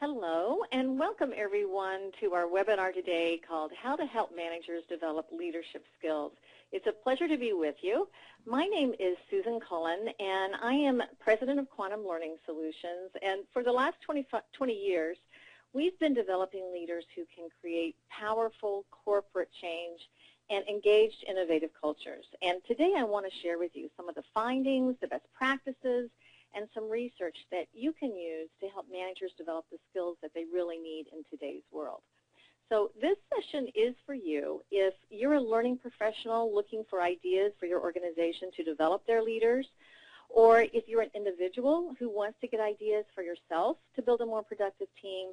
Hello, and welcome everyone to our webinar today called How to Help Managers Develop Leadership Skills. It's a pleasure to be with you. My name is Susan Cullen, and I am President of Quantum Learning Solutions. And for the last 20 years, we've been developing leaders who can create powerful corporate change and engaged innovative cultures. And today I want to share with you some of the findings, the best practices, and some research that you can use to help managers develop the skills that they really need in today's world. So this session is for you if you're a learning professional looking for ideas for your organization to develop their leaders, or if you're an individual who wants to get ideas for yourself to build a more productive team,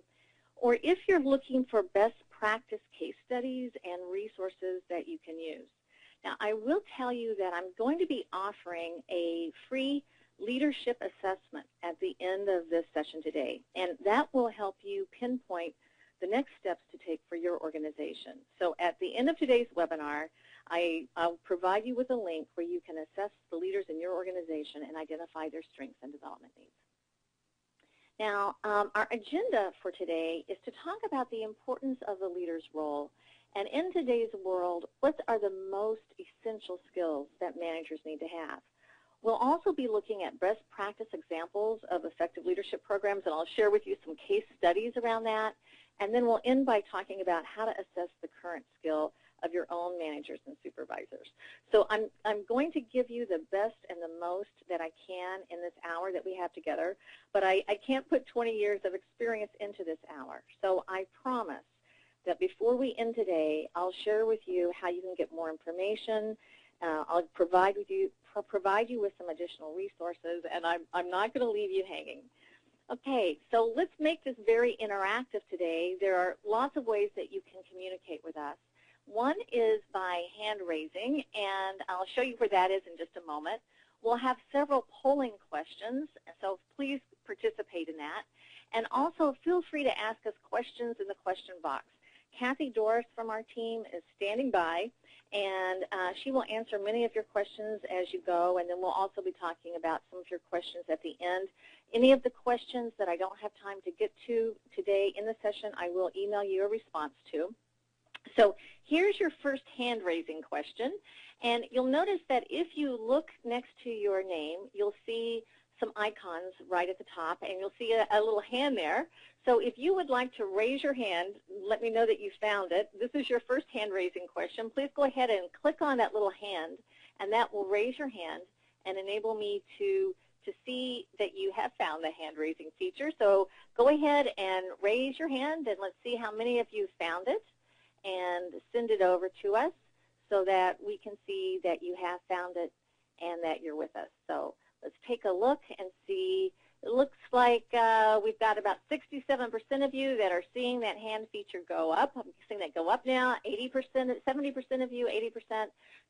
or if you're looking for best practice case studies and resources that you can use. Now, I will tell you that I'm going to be offering a free leadership assessment at the end of this session today, and that will help you pinpoint the next steps to take for your organization. So at the end of today's webinar, I'll provide you with a link where you can assess the leaders in your organization and identify their strengths and development needs. Now, our agenda for today is to talk about the importance of the leader's role, and in today's world, what are the most essential skills that managers need to have. We'll also be looking at best practice examples of effective leadership programs, and I'll share with you some case studies around that. And then we'll end by talking about how to assess the current skill of your own managers and supervisors. So I'm going to give you the best and the most that I can in this hour that we have together, but I can't put 20 years of experience into this hour. So I promise that before we end today, I'll share with you how you can get more information. I'll provide you with some additional resources, and I'm not going to leave you hanging. Okay, so let's make this very interactive today. There are lots of ways that you can communicate with us. One is by hand raising, and I'll show you where that is in just a moment. We'll have several polling questions, so please participate in that. And also feel free to ask us questions in the question box. Kathy Doris from our team is standing by, and she will answer many of your questions as you go, and then we'll also be talking about some of your questions at the end. Any of the questions that I don't have time to get to today in the session, I will email you a response to. So here's your first hand-raising question, and you'll notice that if you look next to your name, you'll see some icons right at the top, and you'll see a little hand there. So if you would like to raise your hand, let me know that you found it. This is your first hand-raising question. Please go ahead and click on that little hand, and that will raise your hand and enable me to see that you have found the hand-raising feature. So go ahead and raise your hand, and let's see how many of you found it, and send it over to us so that we can see that you have found it and that you're with us. So let's take a look and see. It looks like we've got about 67% of you that are seeing that hand feature go up. I'm seeing that go up now, 80%, 70% of you, 80%.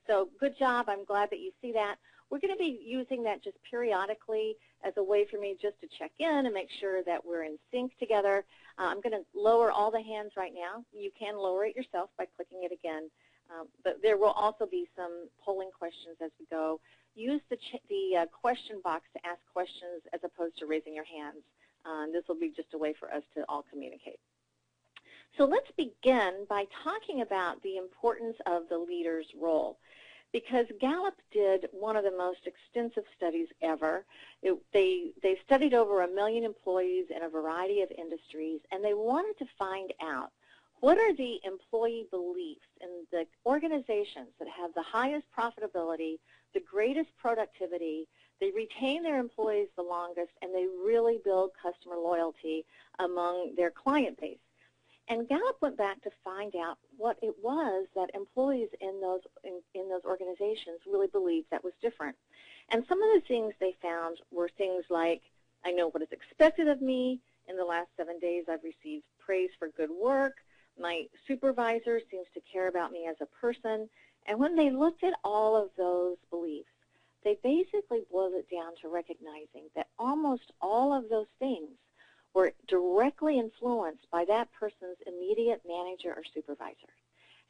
So good job. I'm glad that you see that. We're going to be using that just periodically as a way for me just to check in and make sure that we're in sync together. I'm going to lower all the hands right now. You can lower it yourself by clicking it again. But there will also be some polling questions as we go. Use the question box to ask questions as opposed to raising your hands. This will be just a way for us to all communicate. So let's begin by talking about the importance of the leader's role, because Gallup did one of the most extensive studies ever. They studied over 1 million employees in a variety of industries, and they wanted to find out what are the employee beliefs in the organizations that have the highest profitability, the greatest productivity, they retain their employees the longest, and they really build customer loyalty among their client base. And Gallup went back to find out what it was that employees in those organizations really believed that was different. And some of the things they found were things like, I know what is expected of me. In the last 7 days, I've received praise for good work. My supervisor seems to care about me as a person. And when they looked at all of those beliefs, they basically boiled it down to recognizing that almost all of those things were directly influenced by that person's immediate manager or supervisor.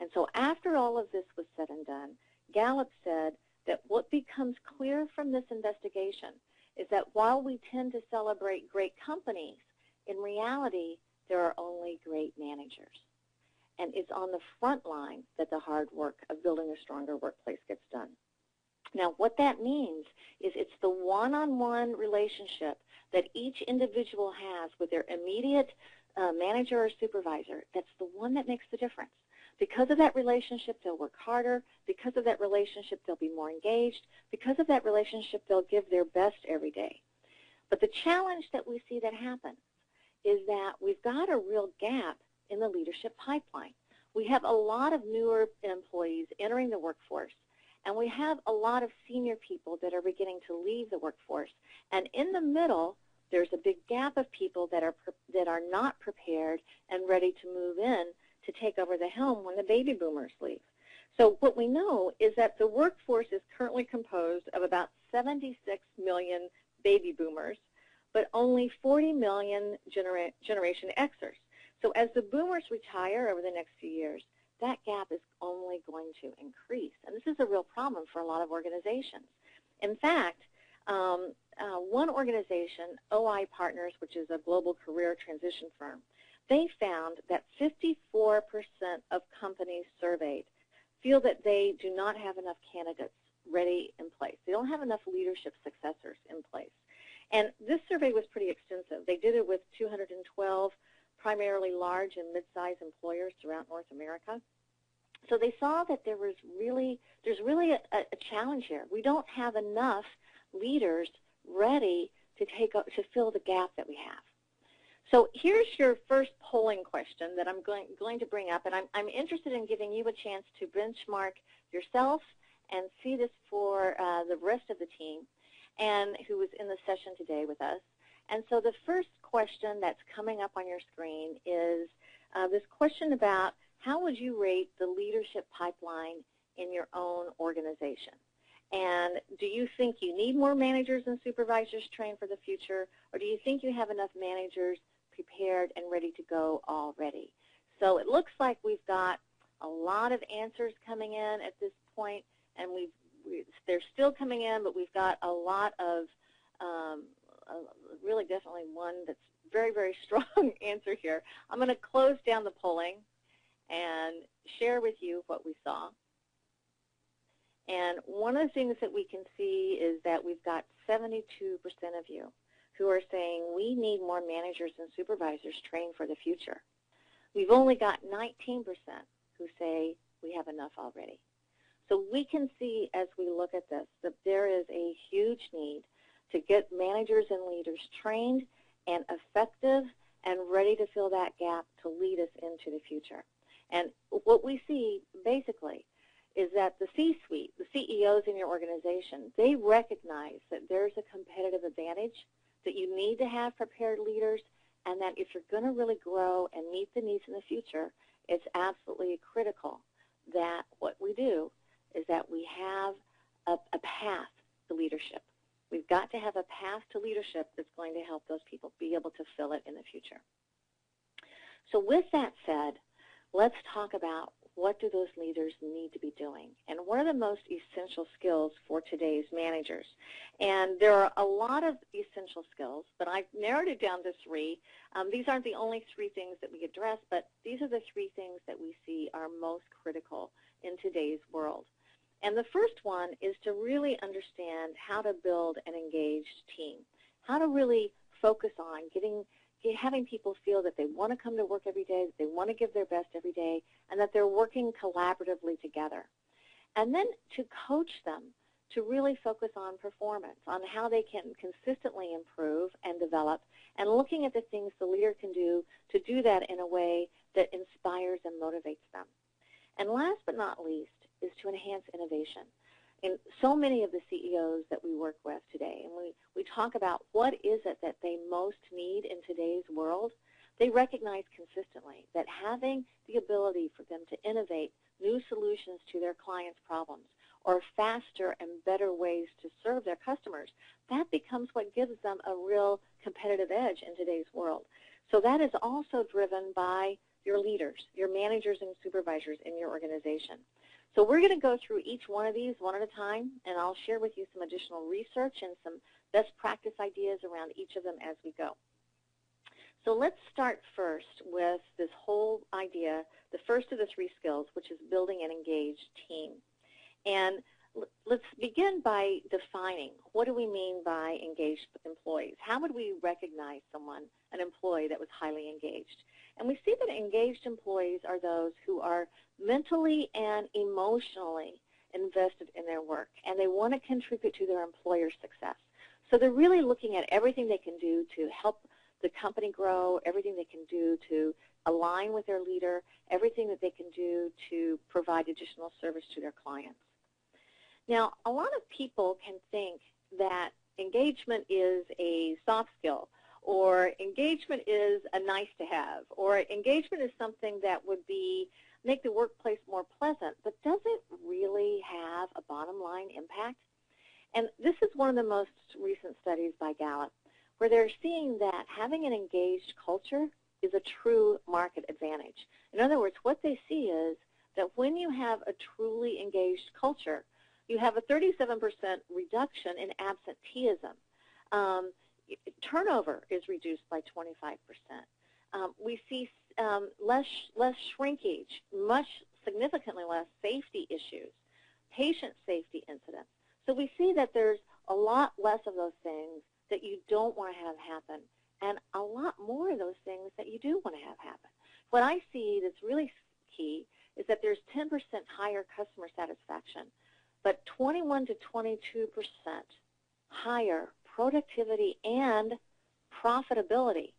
And so after all of this was said and done, Gallup said that what becomes clear from this investigation is that while we tend to celebrate great companies In reality, there are only great managers. And it's on the front line that the hard work of building a stronger workplace gets done. Now, what that means is it's the one-on-one relationship that each individual has with their immediate manager or supervisor that's the one that makes the difference. Because of that relationship, they'll work harder. Because of that relationship, they'll be more engaged. Because of that relationship, they'll give their best every day. But the challenge that we see that happens is that we've got a real gap in the leadership pipeline. We have a lot of newer employees entering the workforce, and we have a lot of senior people that are beginning to leave the workforce. And in the middle, there's a big gap of people that are not prepared and ready to move in to take over the helm when the baby boomers leave. So what we know is that the workforce is currently composed of about 76 million baby boomers, but only 40 million Generation Xers. So as the boomers retire over the next few years, that gap is only going to increase. And this is a real problem for a lot of organizations. In fact, one organization, OI Partners, which is a global career transition firm, they found that 54% of companies surveyed feel that they do not have enough candidates ready in place. They don't have enough leadership successors in place. And this survey was pretty extensive. They did it with 212 primarily large and mid-sized employers throughout North America. So they saw that there's really a challenge here. We don't have enough leaders ready to fill the gap that we have. So here's your first polling question that I'm going to bring up, and I'm interested in giving you a chance to benchmark yourself and see this for the rest of the team and who was in the session today with us. And so the first question that's coming up on your screen is this question about how would you rate the leadership pipeline in your own organization? And do you think you need more managers and supervisors trained for the future, or do you think you have enough managers prepared and ready to go already? So it looks like we've got a lot of answers coming in at this point, and they're still coming in, but we've got a lot of really definitely one that's very, very strong answer here. I'm going to close down the polling and share with you what we saw. And one of the things that we can see is that we've got 72% of you who are saying we need more managers and supervisors trained for the future. We've only got 19% who say we have enough already. So we can see as we look at this that there is a huge need to get managers and leaders trained and effective and ready to fill that gap to lead us into the future. And what we see basically is that the C-suite, the CEOs in your organization, they recognize that there's a competitive advantage, that you need to have prepared leaders, and that if you're going to really grow and meet the needs in the future, it's absolutely critical that what we do is that we have a path to leadership. We've got to have a path to leadership that's going to help those people be able to fill it in the future. So with that said, let's talk about what do those leaders need to be doing, and what are the most essential skills for today's managers. And there are a lot of essential skills, but I've narrowed it down to three. These aren't the only three things that we address, but these are the three things that we see are most critical in today's world. And the first one is to really understand how to build an engaged team, how to really focus on having people feel that they want to come to work every day, that they want to give their best every day, and that they're working collaboratively together. And then to coach them to really focus on performance, on how they can consistently improve and develop, and looking at the things the leader can do to do that in a way that inspires and motivates them. And last but not least is to enhance innovation. In so many of the CEOs that we work with today, and we talk about what is it that they most need in today's world, they recognize consistently that having the ability for them to innovate new solutions to their clients' problems or faster and better ways to serve their customers, that becomes what gives them a real competitive edge in today's world. So that is also driven by your leaders, your managers and supervisors in your organization. So we're going to go through each one of these one at a time, and I'll share with you some additional research and some best practice ideas around each of them as we go. So let's start first with this whole idea, the first of the 3 skills, which is building an engaged team. And let's begin by defining what do we mean by engaged employees. How would we recognize someone, an employee that was highly engaged? And we see that engaged employees are those who are mentally and emotionally invested in their work, and they want to contribute to their employer's success. So they're really looking at everything they can do to help the company grow, everything they can do to align with their leader, everything that they can do to provide additional service to their clients. Now, a lot of people can think that engagement is a soft skill, or engagement is a nice to have, or engagement is something that would make the workplace more pleasant, but does it really have a bottom line impact? And this is one of the most recent studies by Gallup, where they're seeing that having an engaged culture is a true market advantage. In other words, what they see is that when you have a truly engaged culture, you have a 37% reduction in absenteeism. Turnover is reduced by 25%. We see less shrinkage, significantly less safety issues, patient safety incidents. So we see that there's a lot less of those things that you don't want to have happen, and a lot more of those things that you do want to have happen. What I see that's really key is that there's 10% higher customer satisfaction, but 21 to 22% higher productivity and profitability.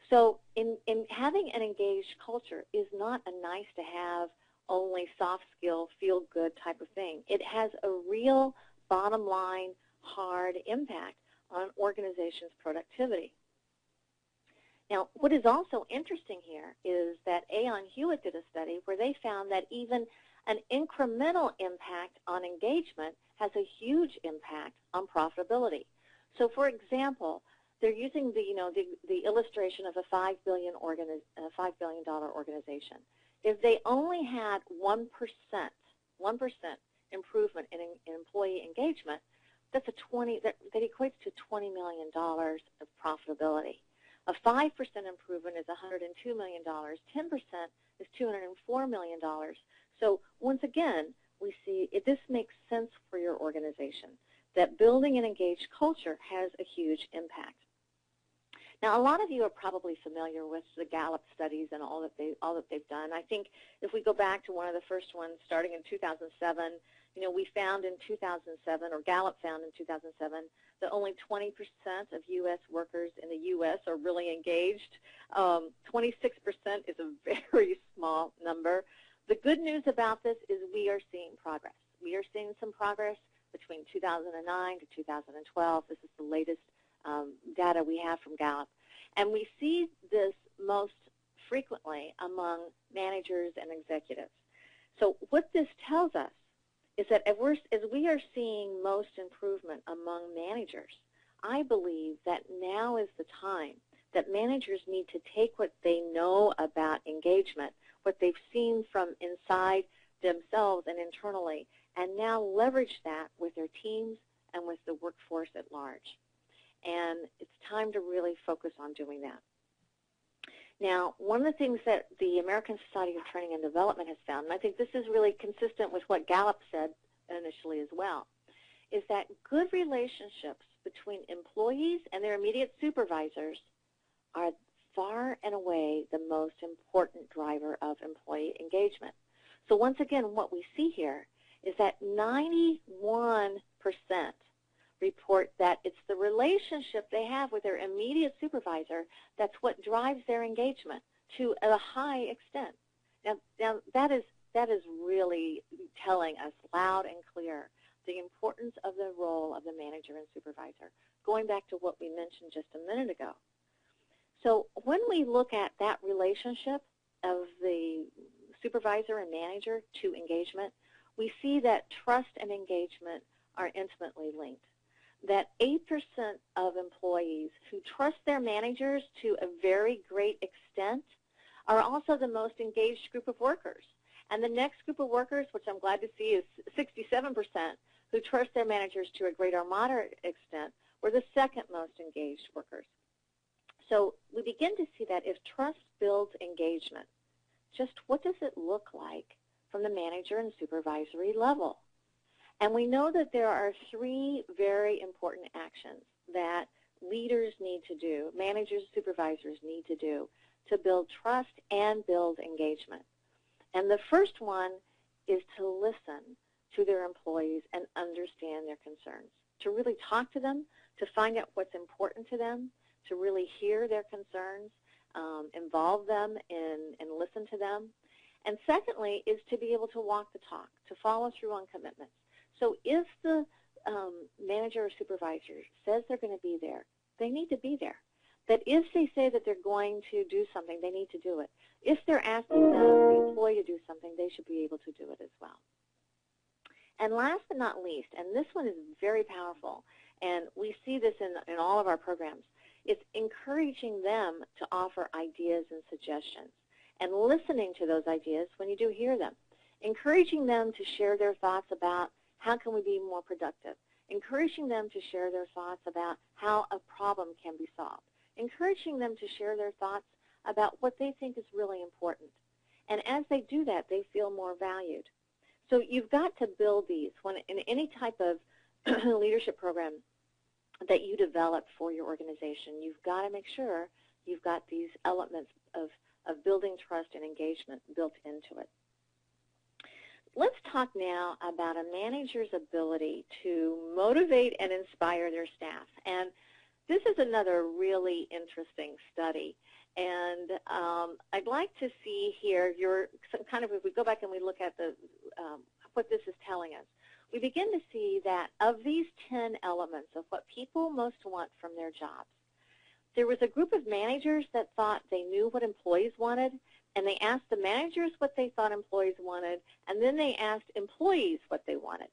So in having an engaged culture is not a nice to have, only soft skill, feel good type of thing. It has a real bottom line, hard impact on organizations' productivity. Now, what is also interesting here is that Aon Hewitt did a study where they found that even an incremental impact on engagement has a huge impact on profitability. So, for example, they're using the illustration of a $5 billion organization. If they only had 1% improvement in employee engagement, that equates to $20 million of profitability. A 5% improvement is $102 million. 10% is $204 million. So once again, we see this makes sense for your organization, that building an engaged culture has a huge impact. Now, a lot of you are probably familiar with the Gallup studies and all that they've done. I think if we go back to one of the first ones starting in 2007, we found in 2007, or Gallup found in 2007, that only 20% of U.S. workers in the U.S. are really engaged. 26% is a very small number. The good news about this is we are seeing progress. We are seeing some progress between 2009 to 2012. This is the latest data we have from Gallup. And we see this most frequently among managers and executives. So what this tells us is that as we are seeing most improvement among managers, I believe that now is the time that managers need to take what they know about engagement, what they've seen from inside themselves and internally, and now leverage that with their teams and with the workforce at large. And it's time to really focus on doing that. Now, one of the things that the American Society of Training and Development has found, and I think this is really consistent with what Gallup said initially as well, is that good relationships between employees and their immediate supervisors are far and away the most important driver of employee engagement. So once again, what we see here is that 91% report that it's the relationship they have with their immediate supervisor that's what drives their engagement to a high extent. Now that is really telling us loud and clear the importance of the role of the manager and supervisor, going back to what we mentioned just a minute ago. So when we look at that relationship of the supervisor and manager to engagement, we see that trust and engagement are intimately linked. That 8% of employees who trust their managers to a very great extent are also the most engaged group of workers. And the next group of workers, which I'm glad to see, is 67% who trust their managers to a great or moderate extent, were the second most engaged workers. So we begin to see that if trust builds engagement, just what does it look like from the manager and supervisory level? And we know that there are 3 very important actions that leaders need to do, managers, supervisors need to do to build trust and build engagement. And the first one is to listen to their employees and understand their concerns, to really talk to them, to find out what's important to them, to really hear their concerns, involve them and listen to them. And secondly is to be able to walk the talk, to follow through on commitments. So if the manager or supervisor says they're going to be there, they need to be there. That if they say that they're going to do something, they need to do it. If they're asking the employee to do something, they should be able to do it as well. And last but not least, and this one is very powerful, and we see this in all of our programs, it's encouraging them to offer ideas and suggestions and listening to those ideas when you do hear them. Encouraging them to share their thoughts about how can we be more productive. Encouraging them to share their thoughts about how a problem can be solved. Encouraging them to share their thoughts about what they think is really important. And as they do that, they feel more valued. So you've got to build these when in any type of leadership program that you develop for your organization. You've got to make sure you've got these elements of building trust and engagement built into it. Let's talk now about a manager's ability to motivate and inspire their staff. And this is another really interesting study. And I'd like to see here if we go back and we look at what this is telling us, we begin to see that of these 10 elements of what people most want from their jobs, there was a group of managers that thought they knew what employees wanted, and they asked the managers what they thought employees wanted, and then they asked employees what they wanted.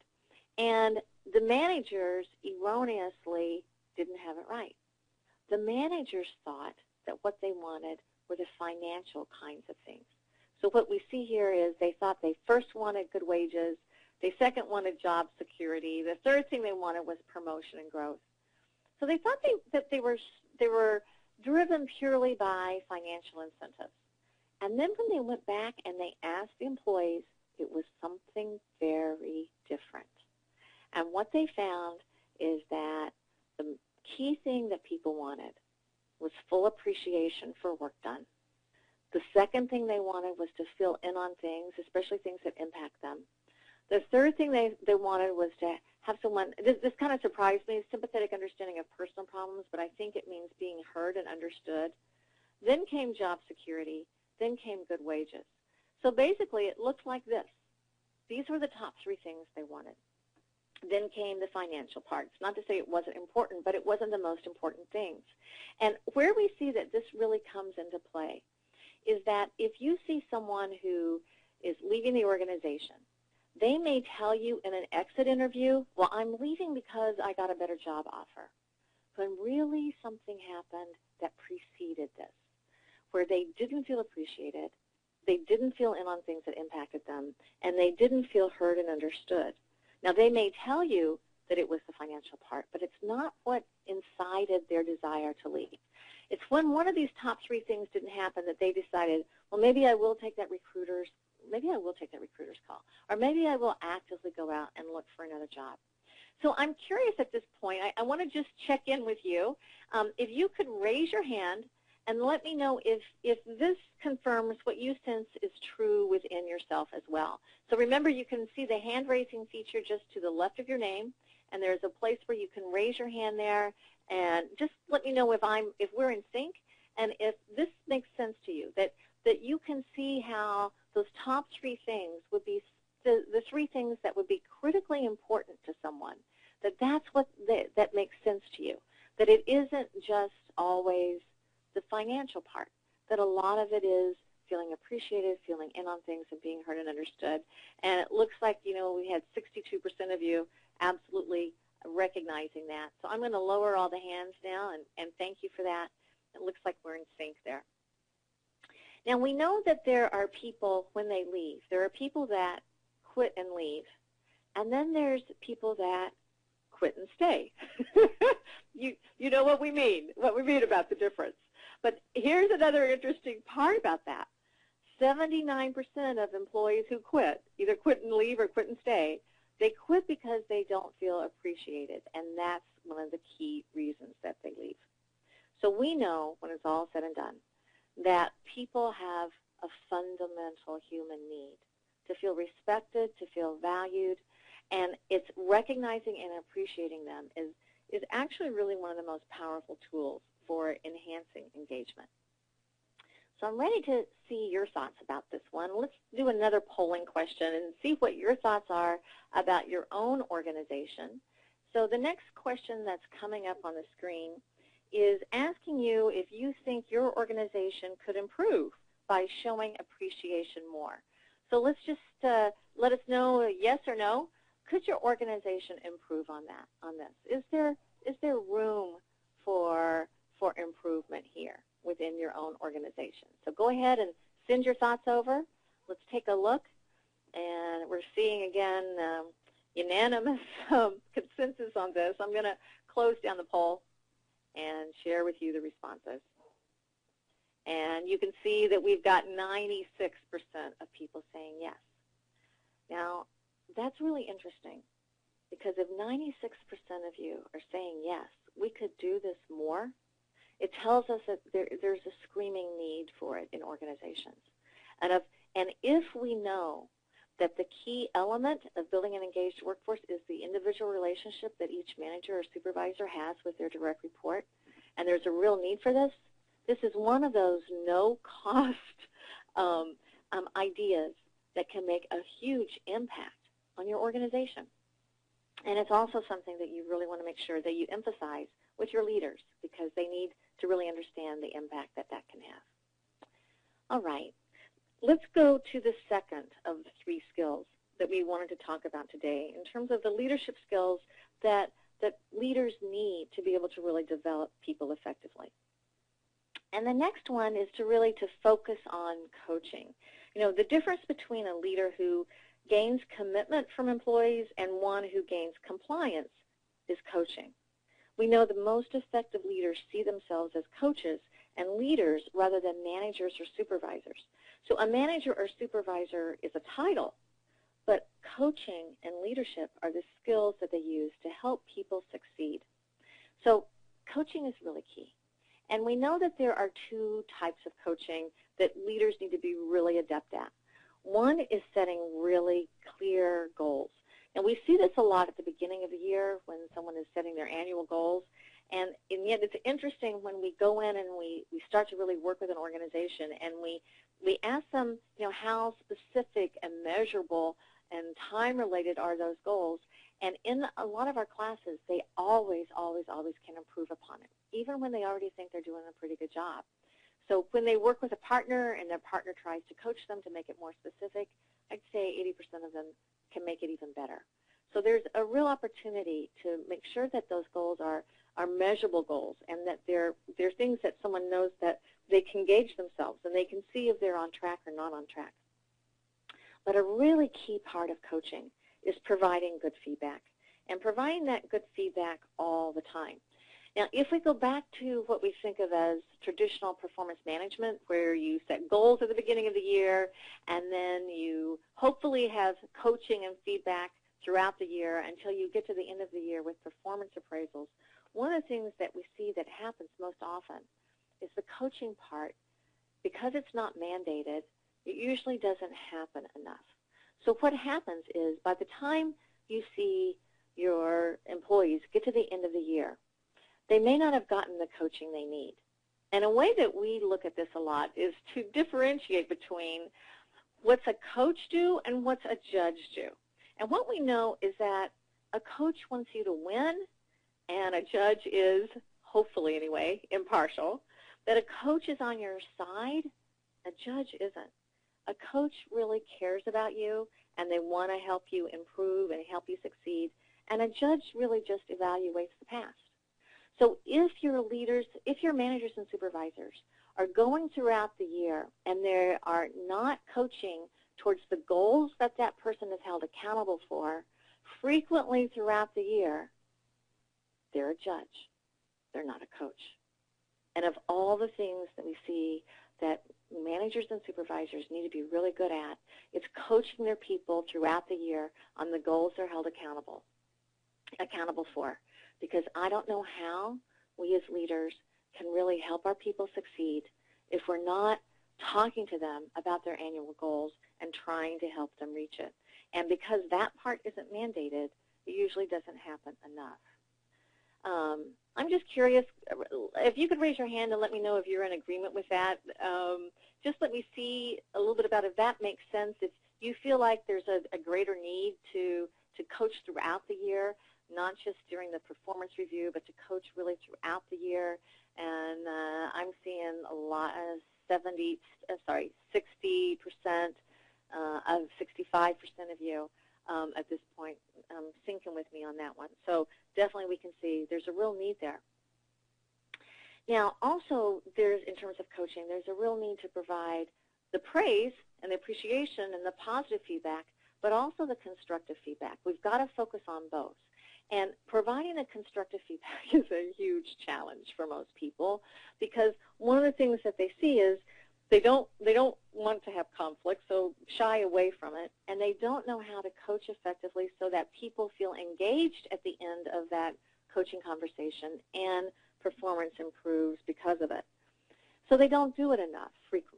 And the managers erroneously didn't have it right. The managers thought that what they wanted were the financial kinds of things. So what we see here is they thought they first wanted good wages, they second wanted job security, the third thing they wanted was promotion and growth. So they thought that they were driven purely by financial incentives. And then when they went back and they asked the employees, it was something very different. And what they found is that the key thing that people wanted was full appreciation for work done. The second thing they wanted was to fill in on things, especially things that impact them. The third thing they wanted was to have someone, this kind of surprised me, sympathetic understanding of personal problems, but I think it means being heard and understood. Then came job security. Then came good wages. So basically it looked like this. These were the top 3 things they wanted. Then came the financial parts. Not to say it wasn't important, but it wasn't the most important things. And where we see that this really comes into play is that if you see someone who is leaving the organization, they may tell you in an exit interview, well, I'm leaving because I got a better job offer. When really something happened that preceded this, where they didn't feel appreciated, they didn't feel in on things that impacted them, and they didn't feel heard and understood. Now, they may tell you that it was the financial part, but it's not what incited their desire to leave. It's when one of these top 3 things didn't happen that they decided, well, maybe I will take that recruiter's call, or maybe I will actively go out and look for another job. So I'm curious at this point, I want to just check in with you. If you could raise your hand and let me know if this confirms what you sense is true within yourself as well. So remember, you can see the hand-raising feature just to the left of your name, and there's a place where you can raise your hand there, and just let me know if we're in sync, and if this makes sense to you, that you can see how those top 3 things would be the 3 things that would be critically important to someone, that's what that makes sense to you, that it isn't just always the financial part, that a lot of it is feeling appreciated, feeling in on things, and being heard and understood. And it looks like, we had 62% of you absolutely recognizing that. So I'm going to lower all the hands now, and thank you for that. It looks like we're in sync there. Now, we know that there are people, when they leave, there are people that quit and leave, and then there's people that quit and stay. You know what we mean about the difference. But here's another interesting part about that. 79% of employees who quit, either quit and leave or quit and stay, they quit because they don't feel appreciated, and that's one of the key reasons that they leave. So we know, when it's all said and done, that people have a fundamental human need to feel respected, to feel valued, and it's recognizing and appreciating them is actually really one of the most powerful tools for enhancing engagement. So I'm ready to see your thoughts about this one. Let's do another polling question and see what your thoughts are about your own organization. So the next question that's coming up on the screen is asking you if you think your organization could improve by showing appreciation more. So let's just let us know, yes or no. Could your organization improve on this? Is there room for improvement here within your own organization? So go ahead and send your thoughts over. Let's take a look. And we're seeing, again, unanimous consensus on this. I'm going to close down the poll and share with you the responses. And you can see that we've got 96% of people saying yes. Now, that's really interesting, because if 96% of you are saying yes, we could do this more, it tells us that there's a screaming need for it in organizations. And if we know that the key element of building an engaged workforce is the individual relationship that each manager or supervisor has with their direct report, and there's a real need for this, this is one of those no-cost ideas that can make a huge impact on your organization. And it's also something that you really want to make sure that you emphasize with your leaders, because they need to really understand the impact that that can have. All right, let's go to the second of the three skills that we wanted to talk about today in terms of the leadership skills that leaders need to be able to really develop people effectively. And the next one is to focus on coaching. You know, the difference between a leader who gains commitment from employees and one who gains compliance is coaching. We know the most effective leaders see themselves as coaches and leaders rather than managers or supervisors. So a manager or supervisor is a title, but coaching and leadership are the skills that they use to help people succeed. So coaching is really key. And we know that there are two types of coaching that leaders need to be really adept at. One is setting really clear goals. And we see this a lot at the beginning of the year when someone is setting their annual goals. And yet it's interesting when we go in and we start to really work with an organization and we ask them, you know, how specific and measurable and time-related are those goals. And in a lot of our classes, they always can improve upon it, even when they already think they're doing a pretty good job. So when they work with a partner and their partner tries to coach them to make it more specific, I'd say 80% of them can make it even better. So there's a real opportunity to make sure that those goals are measurable goals, and that they're things that someone knows that they can gauge themselves and they can see if they're on track or not on track. But a really key part of coaching is providing good feedback, and providing that good feedback all the time. Now, if we go back to what we think of as traditional performance management, where you set goals at the beginning of the year, and then you hopefully have coaching and feedback throughout the year until you get to the end of the year with performance appraisals, one of the things that we see that happens most often is the coaching part, because it's not mandated, it usually doesn't happen enough. So what happens is by the time you see your employees get to the end of the year, they may not have gotten the coaching they need. And a way that we look at this a lot is to differentiate between what's a coach do and what's a judge do. And what we know is that a coach wants you to win, and a judge is, hopefully anyway, impartial. That a coach is on your side, a judge isn't. A coach really cares about you, and they want to help you improve and help you succeed. And a judge really just evaluates the past. So if your leaders, if your managers and supervisors are going throughout the year and they are not coaching towards the goals that that person is held accountable for, frequently throughout the year, they're a judge. They're not a coach. And of all the things that we see that managers and supervisors need to be really good at, it's coaching their people throughout the year on the goals they're held accountable for. Because I don't know how we as leaders can really help our people succeed if we're not talking to them about their annual goals and trying to help them reach it. And because that part isn't mandated, it usually doesn't happen enough. I'm just curious, if you could raise your hand and let me know if you're in agreement with that. Just let me see a little bit about if that makes sense. If you feel like there's a greater need to coach throughout the year, not just during the performance review, but to coach really throughout the year. And I'm seeing a lot of 60% of 65% of you at this point syncing with me on that one. So definitely we can see there's a real need there. Now, also, in terms of coaching, there's a real need to provide the praise and the appreciation and the positive feedback, but also the constructive feedback. We've got to focus on both. And providing the constructive feedback is a huge challenge for most people, because one of the things that they see is they don't want to have conflict, so shy away from it, and they don't know how to coach effectively so that people feel engaged at the end of that coaching conversation and performance improves because of it. So they don't do it enough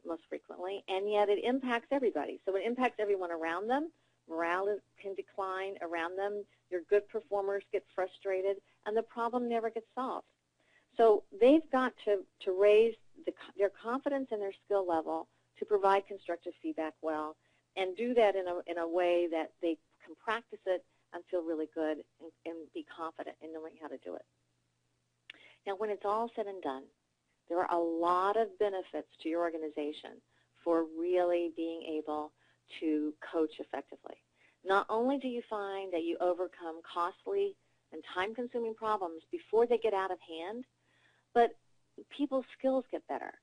most frequently, and yet it impacts everybody. So it impacts everyone around them. Morale can decline around them. Your good performers get frustrated, and the problem never gets solved. So they've got to raise their confidence in their skill level to provide constructive feedback well, and do that in a way that they can practice it and feel really good and be confident in knowing how to do it. Now, when it's all said and done, there are a lot of benefits to your organization for really being able to coach effectively. Not only do you find that you overcome costly and time-consuming problems before they get out of hand, but people's skills get better.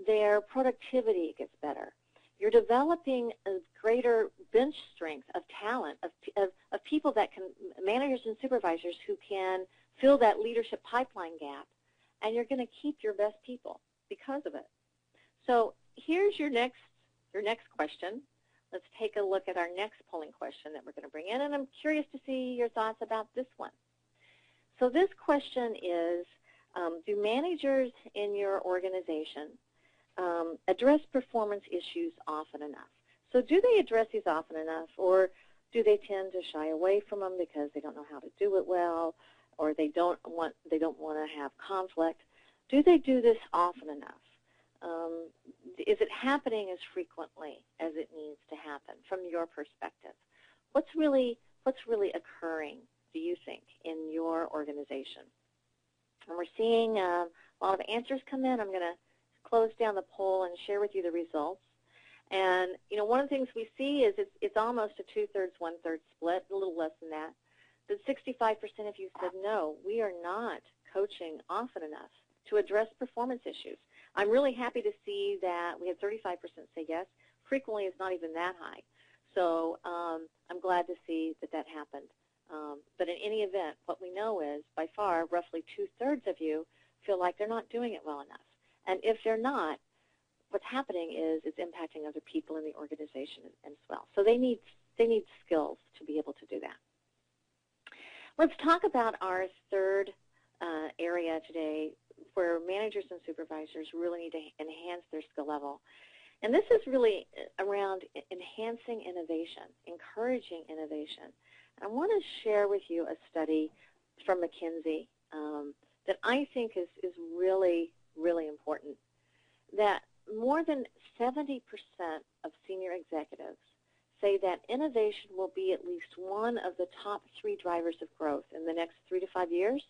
Their productivity gets better. You're developing a greater bench strength of talent, of people that can, managers and supervisors who can fill that leadership pipeline gap, and you're going to keep your best people because of it. So here's your next question. Let's take a look at our next polling question that we're going to bring in, and I'm curious to see your thoughts about this one. So this question is, do managers in your organization address performance issues often enough? So do they address these often enough, or do they tend to shy away from them because they don't know how to do it well, or they don't want to have conflict? Do they do this often enough? Is it happening as frequently as it needs to happen from your perspective? What's really occurring, do you think, in your organization? And we're seeing a lot of answers come in. I'm going to close down the poll and share with you the results. And one of the things we see is it's almost a 2/3, 1/3 split, a little less than that. But 65% of you said no, we are not coaching often enough to address performance issues. I'm really happy to see that we had 35% say yes. Frequently, it's not even that high. So I'm glad to see that happened. But in any event, what we know is, by far, roughly 2/3 of you feel like they're not doing it well enough. And if they're not, what's happening is it's impacting other people in the organization as well. So they need skills to be able to do that. Let's talk about our third area today, where managers and supervisors really need to enhance their skill level. And this is really around enhancing innovation, encouraging innovation. I want to share with you a study from McKinsey that I think is really, really important, that more than 70% of senior executives say that innovation will be at least one of the top 3 drivers of growth in the next 3 to 5 years,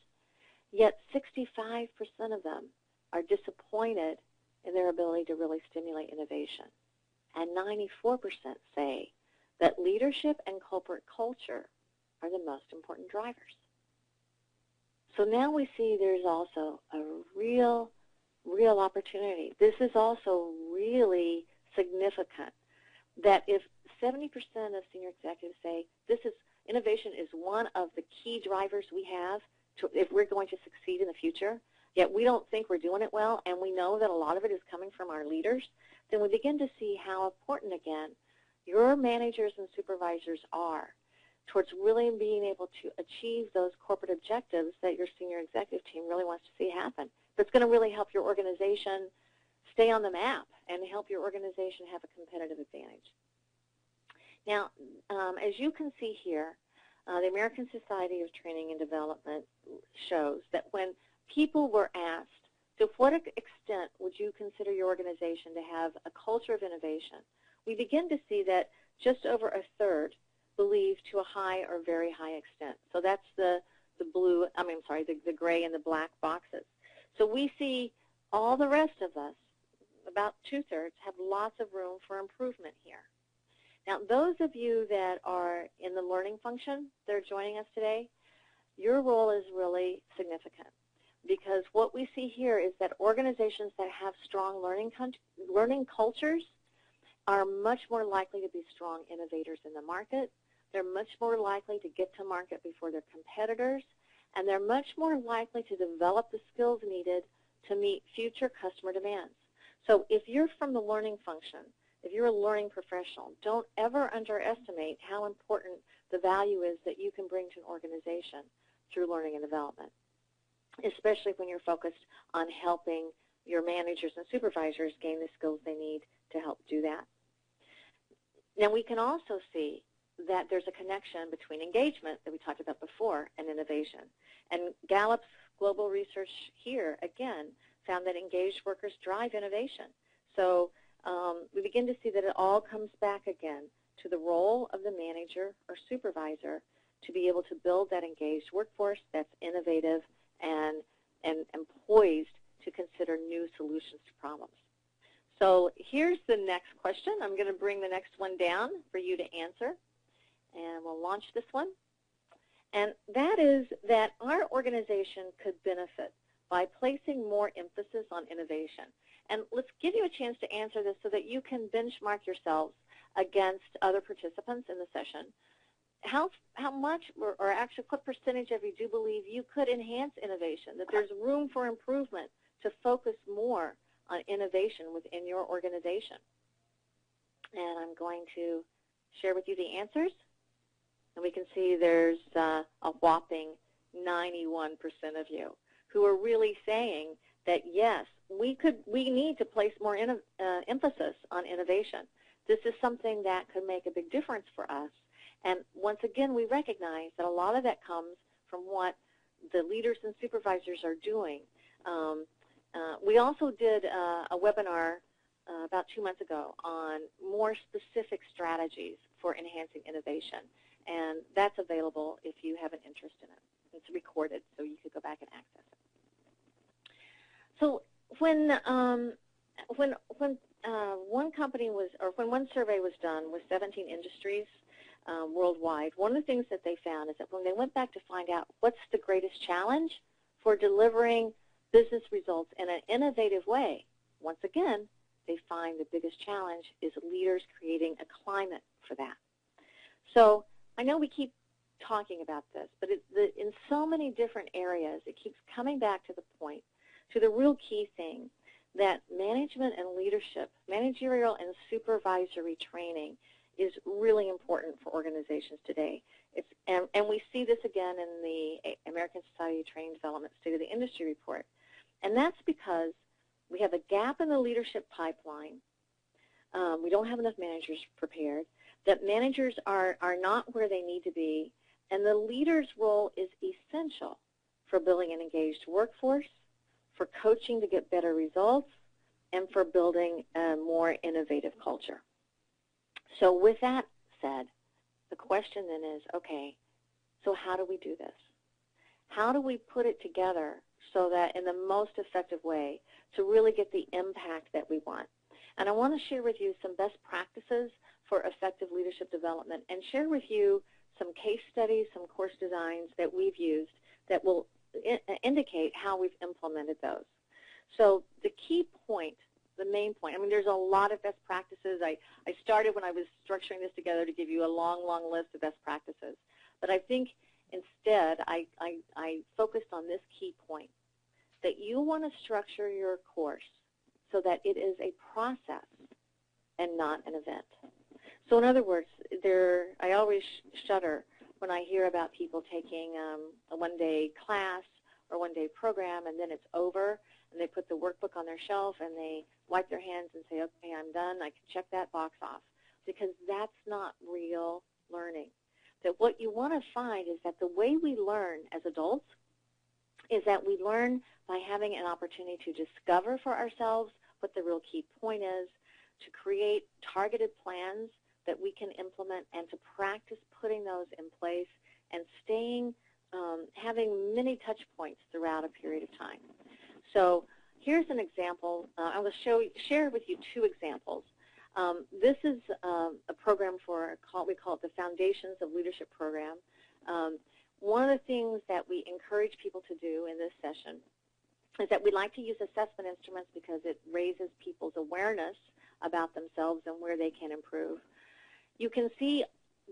yet 65% of them are disappointed in their ability to really stimulate innovation. And 94% say that leadership and corporate culture are the most important drivers. So now we see there's also a real opportunity. This is also really significant, that if 70% of senior executives say innovation is one of the key drivers we have if we're going to succeed in the future, yet we don't think we're doing it well, and we know that a lot of it is coming from our leaders, then we begin to see how important, again, your managers and supervisors are towards really being able to achieve those corporate objectives that your senior executive team really wants to see happen. That's going to really help your organization stay on the map and help your organization have a competitive advantage. Now, as you can see here, the American Society of Training and Development shows that when people were asked, to what extent would you consider your organization to have a culture of innovation, we begin to see that just over a third believe to a high or very high extent. So that's the gray and the black boxes. So we see all the rest of us, about two-thirds, have lots of room for improvement here. Now, those of you that are in the learning function that are joining us today, your role is really significant, because what we see here is that organizations that have strong learning cultures are much more likely to be strong innovators in the market. They're much more likely to get to market before their competitors, and they're much more likely to develop the skills needed to meet future customer demands. So if you're from the learning function, if you're a learning professional, don't ever underestimate how important the value is that you can bring to an organization through learning and development, especially when you're focused on helping your managers and supervisors gain the skills they need to help do that. Now, we can also see that there's a connection between engagement that we talked about before and innovation. And Gallup's global research here, again, found that engaged workers drive innovation. So we begin to see that it all comes back again to the role of the manager or supervisor to be able to build that engaged workforce that's innovative and poised to consider new solutions to problems. So here's the next question. I'm going to bring the next one down for you to answer, and we'll launch this one. And that is that our organization could benefit by placing more emphasis on innovation. And let's give you a chance to answer this so that you can benchmark yourselves against other participants in the session. How much, or actually what percentage of you do believe you could enhance innovation, that there's room for improvement to focus more on innovation within your organization? And I'm going to share with you the answers. And we can see there's a whopping 91% of you who are really saying that, yes, we need to place more emphasis on innovation. This is something that could make a big difference for us. And once again, we recognize that a lot of that comes from what the leaders and supervisors are doing. We also did a webinar about 2 months ago on more specific strategies for enhancing innovation, and that's available if you have an interest in it. It's recorded, so you could go back and access it. So when one company was, or when one survey was done with 17 industries worldwide, one of the things that they found is that when they went back to find out what's the greatest challenge for delivering business results in an innovative way, once again, they find the biggest challenge is leaders creating a climate for that. So I know we keep talking about this, but in so many different areas, it keeps coming back to the point, to the real key thing, that management and leadership, managerial and supervisory training is really important for organizations today. And we see this again in the American Society of Training and Development State of the Industry report. And that's because we have a gap in the leadership pipeline. We don't have enough managers prepared, that managers are not where they need to be, and the leader's role is essential for building an engaged workforce, for coaching to get better results, and for building a more innovative culture. So with that said, the question then is, okay, so how do we do this? How do we put it together so that in the most effective way to really get the impact that we want? And I want to share with you some best practices for effective leadership development and share with you some case studies, some course designs that we've used that will indicate how we've implemented those. So the key point, the main point, I mean, there's a lot of best practices. I started when I was structuring this together to give you a long, long list of best practices. But I think instead I focused on this key point, that you want to structure your course so that it is a process and not an event. So in other words, I always shudder when I hear about people taking a one-day class or one-day program and then it's over and they put the workbook on their shelf and they wipe their hands and say, okay, I'm done, I can check that box off, because that's not real learning. That what you want to find is that the way we learn as adults is that we learn by having an opportunity to discover for ourselves what the real key point is, to create targeted plans that we can implement, and to practice putting those in place and having many touch points throughout a period of time. So here's an example. I will share with you two examples. This is a program we call it the Foundations of Leadership program. One of the things that we encourage people to do in this session is that we like to use assessment instruments because it raises people's awareness about themselves and where they can improve. You can see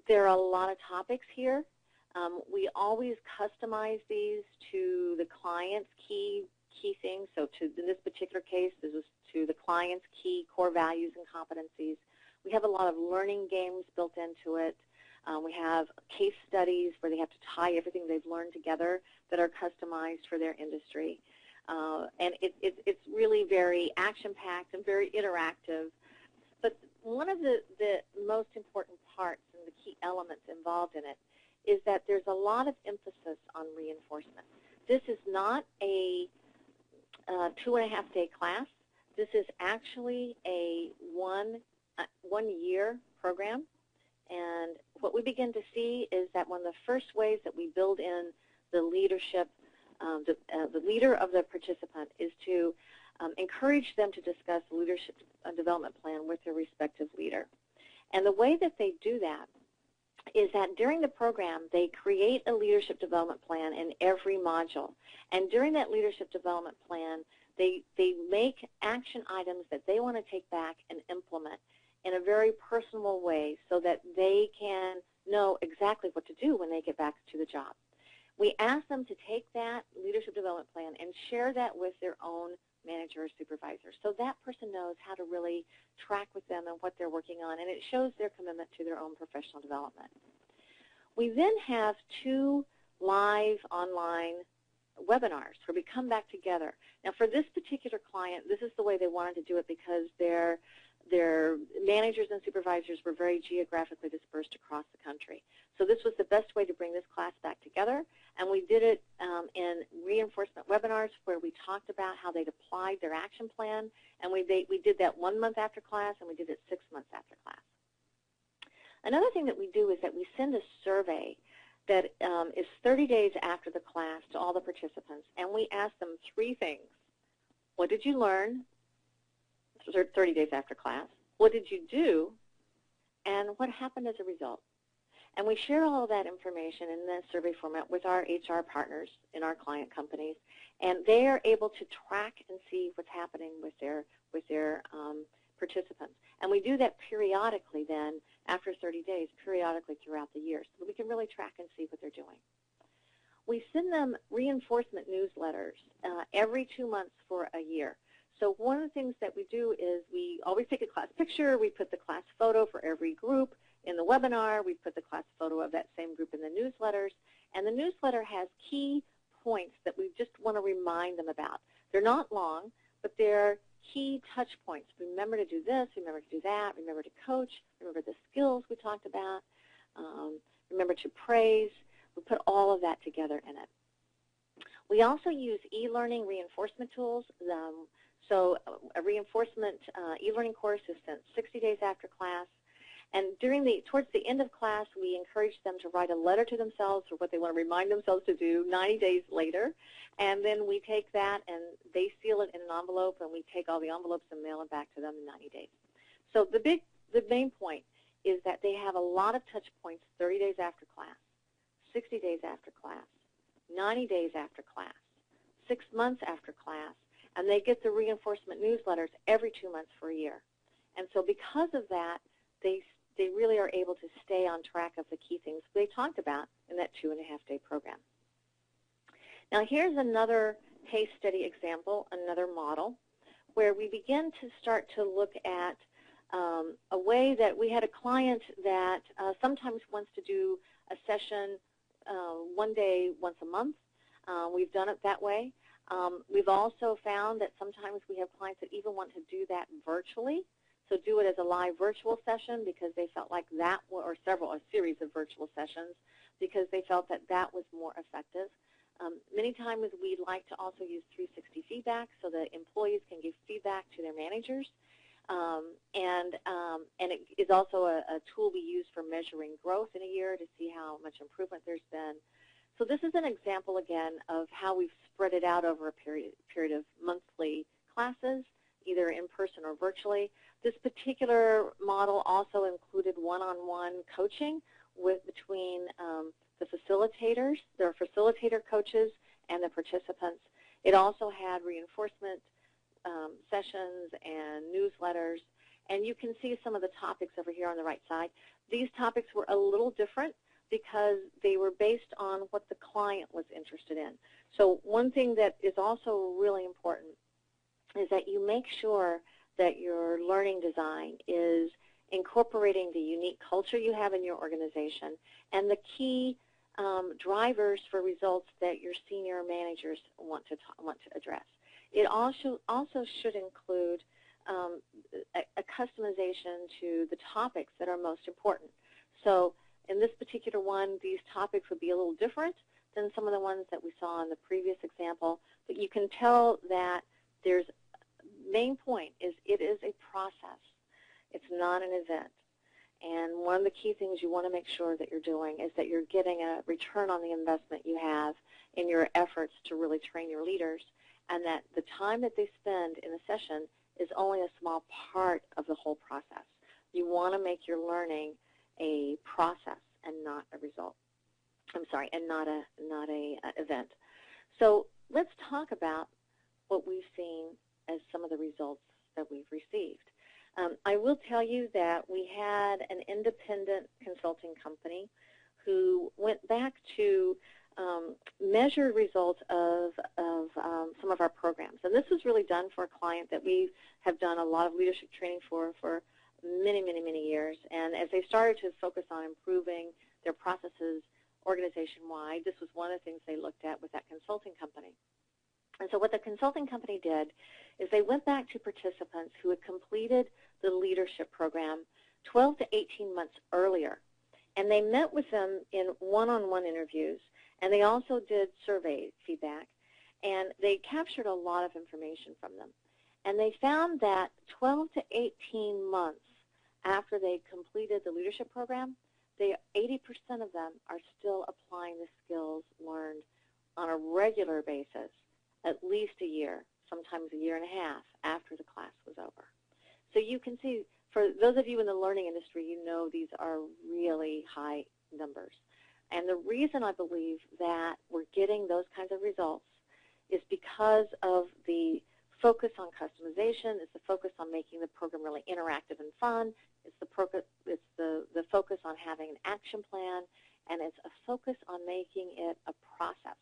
there are a lot of topics here. We always customize these to the client's key things. So in this particular case, this is to the client's key core values and competencies. We have a lot of learning games built into it. We have case studies where they have to tie everything they've learned together that are customized for their industry. And it's really very action-packed and very interactive. But one of the most important parts and the key elements involved in it is that there's a lot of emphasis on reinforcement. This is not a 2.5-day class. This is actually a one-year program. And what we begin to see is that one of the first ways that we build in the leadership, the leader of the participant, is to encourage them to discuss the leadership development plan with their respective leader. And the way that they do that is that during the program, they create a leadership development plan in every module. And during that leadership development plan, they make action items that they want to take back and implement in a very personal way so that they can know exactly what to do when they get back to the job. We ask them to take that leadership development plan and share that with their own manager or supervisor, so that person knows how to really track with them and what they're working on, and it shows their commitment to their own professional development. We then have 2 live online webinars where we come back together. Now, for this particular client, this is the way they wanted to do it because their managers and supervisors were very geographically dispersed across the country. So this was the best way to bring this class back together, and we did it in reinforcement webinars where we talked about how they'd applied their action plan, and we did that 1 month after class, and we did it 6 months after class. Another thing that we do is that we send a survey that is 30 days after the class to all the participants, and we ask them 3 things. What did you learn? 30 days after class. What did you do? And what happened as a result? And we share all of that information in the survey format with our HR partners in our client companies, and they are able to track and see what's happening with their participants. And we do that periodically then, after 30 days, periodically throughout the year, so that we can really track and see what they're doing. We send them reinforcement newsletters every 2 months for a year. So one of the things that we do is we always take a class picture. We put the class photo for every group in the webinar. We put the class photo of that same group in the newsletters. And the newsletter has key points that we just want to remind them about. They're not long, but they're key touch points. Remember to do this, remember to do that, remember to coach, remember the skills we talked about, remember to praise. We put all of that together in it. We also use e-learning reinforcement tools. So a reinforcement e-learning course is sent 60 days after class. And towards the end of class, we encourage them to write a letter to themselves for what they want to remind themselves to do 90 days later. And then we take that and they seal it in an envelope, and we take all the envelopes and mail it back to them in 90 days. So the main point is that they have a lot of touch points 30 days after class, 60 days after class, 90 days after class, 6 months after class, and they get the reinforcement newsletters every 2 months for a year. And so because of that, they really are able to stay on track of the key things they talked about in that 2.5-day program. Now here's another case study example, another model, where we begin to start to look at a way that we had a client that sometimes wants to do a session one day, once a month. We've done it that way. We've also found that sometimes we have clients that even want to do that virtually, so do it as a live virtual session because they felt like that, or a series of virtual sessions, because they felt that that was more effective. Many times we like to also use 360 feedback so that employees can give feedback to their managers. And it is also a tool we use for measuring growth in a year to see how much improvement there's been. So this is an example, again, of how we've spread it out over a period of monthly classes, either in person or virtually. This particular model also included one-on-one coaching between the facilitators, their facilitator coaches, and the participants. It also had reinforcement sessions and newsletters, and you can see some of the topics over here on the right side. These topics were a little different because they were based on what the client was interested in. So one thing that is also really important is that you make sure that your learning design is incorporating the unique culture you have in your organization and the key drivers for results that your senior managers want to address. It also should include a customization to the topics that are most important. So in this particular one, these topics would be a little different than some of the ones that we saw in the previous example, but you can tell that there's main point is it is a process. It's not an event. And one of the key things you want to make sure that you're doing is that you're getting a return on the investment you have in your efforts to really train your leaders, and that the time that they spend in a session is only a small part of the whole process. You want to make your learning a process and not a result. I'm sorry, and not a event. So let's talk about what we've seen as some of the results that we've received. I will tell you that we had an independent consulting company who went back to measure results of some of our programs. And this was really done for a client that we have done a lot of leadership training for many, many, many years. And as they started to focus on improving their processes organization-wide, this was one of the things they looked at with that consulting company. And so what the consulting company did is they went back to participants who had completed the leadership program 12 to 18 months earlier. And they met with them in one-on-one interviews, and they also did survey feedback, and they captured a lot of information from them. And they found that 12 to 18 months after they completed the leadership program, 80% of them are still applying the skills learned on a regular basis, at least a year, sometimes a year and a half after the class was over. So you can see, for those of you in the learning industry, you know these are really high numbers. And the reason I believe that we're getting those kinds of results is because of the focus on customization, it's the focus on making the program really interactive and fun, it's the focus on having an action plan, and it's a focus on making it a process.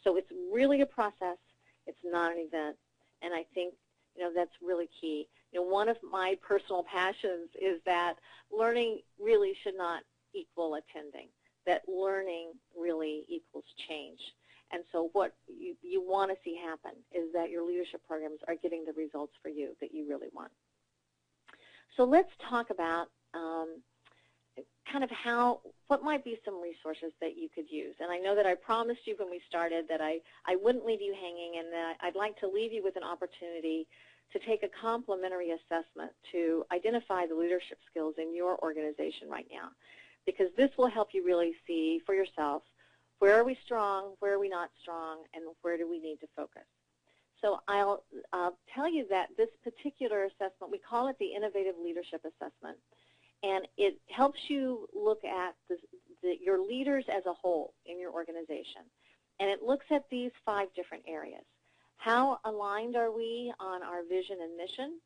So it's really a process, it's not an event, and I think that's really key. One of my personal passions is that learning really should not equal attending, that learning really equals change. And so what you want to see happen is that your leadership programs are getting the results for you that you really want. So let's talk about kind of what might be some resources that you could use. And I know that I promised you when we started that I wouldn't leave you hanging, and that I'd like to leave you with an opportunity to take a complimentary assessment to identify the leadership skills in your organization right now, because this will help you really see for yourself where are we strong, where are we not strong, and where do we need to focus. So I'll tell you that this particular assessment, we call it the Innovative Leadership Assessment, and it helps you look at your leaders as a whole in your organization. And it looks at these 5 different areas. How aligned are we on our vision and mission?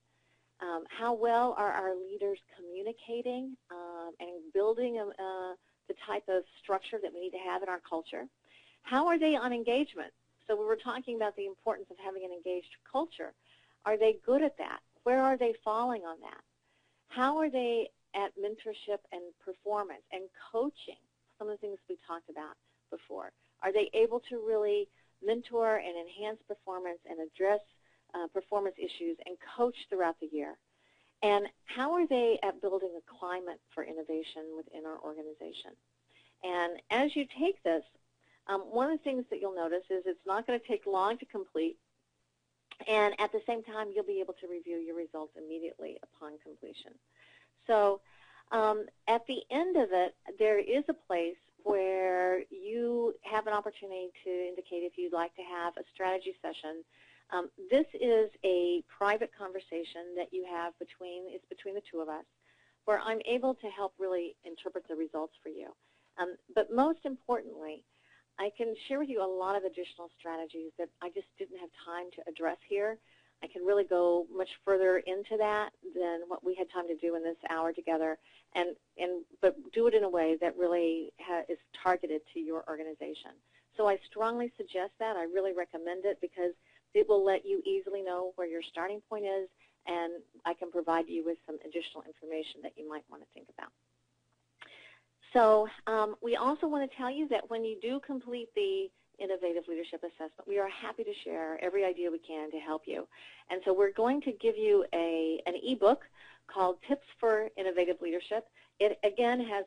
How well are our leaders communicating and building the type of structure that we need to have in our culture? How are they on engagement? So we were talking about the importance of having an engaged culture. Are they good at that? Where are they falling on that? How are they at mentorship and performance and coaching? Some of the things we talked about before. Are they able to really mentor and enhance performance and address performance issues and coach throughout the year? And how are they at building a climate for innovation within our organization? And as you take this, one of the things that you'll notice is it's not going to take long to complete, and at the same time, you'll be able to review your results immediately upon completion. So at the end of it, there is a place where you have an opportunity to indicate if you'd like to have a strategy session. This is a private conversation that you have between the two of us, where I'm able to help really interpret the results for you. But most importantly, I can share with you a lot of additional strategies that I just didn't have time to address here. I can really go much further into that than what we had time to do in this hour together, but do it in a way that really is targeted to your organization. So I strongly suggest that. I really recommend it because it will let you easily know where your starting point is, and I can provide you with some additional information that you might want to think about. So we also want to tell you that when you do complete the Innovative Leadership Assessment, we are happy to share every idea we can to help you. And so we're going to give you an e-book called Tips for Innovative Leadership. It, again, has,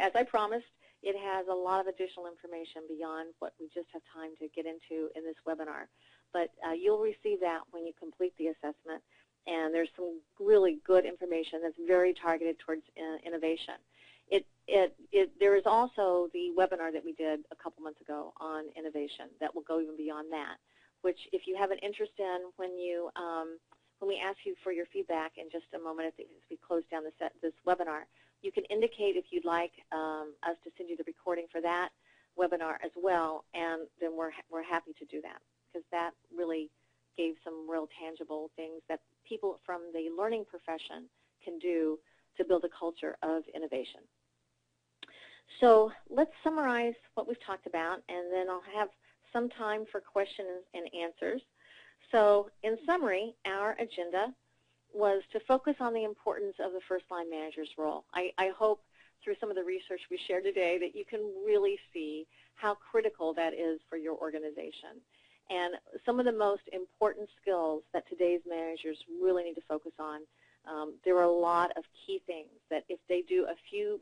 as I promised, it has a lot of additional information beyond what we just have time to get into in this webinar. But you'll receive that when you complete the assessment. And there's some really good information that's very targeted towards innovation. There is also the webinar that we did a couple months ago on innovation that will go even beyond that, which if you have an interest in when we ask you for your feedback in just a moment as we close down this webinar, you can indicate if you'd like us to send you the recording for that webinar as well, and then we're happy to do that because that really gave some real tangible things that people from the learning profession can do to build a culture of innovation. So let's summarize what we've talked about, and then I'll have some time for questions and answers. So in summary, our agenda was to focus on the importance of the first-line manager's role. I hope through some of the research we shared today that you can really see how critical that is for your organization. And some of the most important skills that today's managers really need to focus on. There are a lot of key things that if they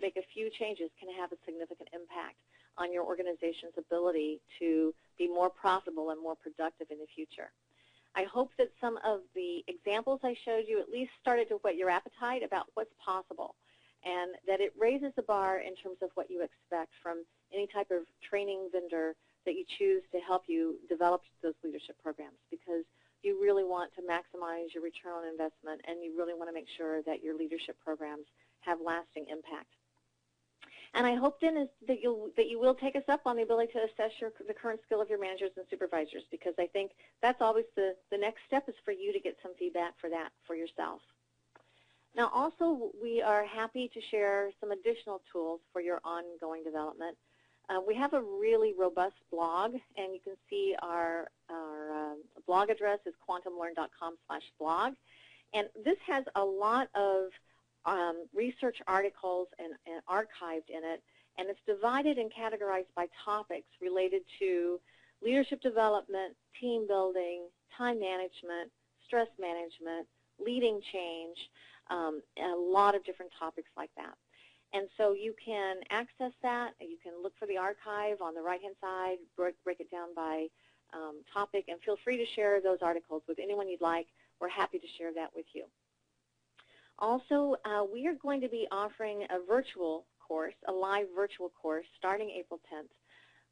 make a few changes can have a significant impact on your organization's ability to be more profitable and more productive in the future. I hope that some of the examples I showed you at least started to whet your appetite about what's possible, and that it raises the bar in terms of what you expect from any type of training vendor that you choose to help you develop those leadership programs, because you really want to maximize your return on investment, and you really want to make sure that your leadership programs have lasting impact. And I hope then that you will take us up on the ability to assess the current skill of your managers and supervisors, because I think that's always the next step is for you to get some feedback for that for yourself. Now also, we are happy to share some additional tools for your ongoing development. We have a really robust blog, and you can see our blog address is quantumlearn.com/blog. And this has a lot of research articles and archived in it, and it's divided and categorized by topics related to leadership development, team building, time management, stress management, leading change, and a lot of different topics like that. And so you can access that. You can look for the archive on the right-hand side, break it down by topic, and feel free to share those articles with anyone you'd like. We're happy to share that with you. Also, we are going to be offering a virtual course, a live virtual course, starting April 10th,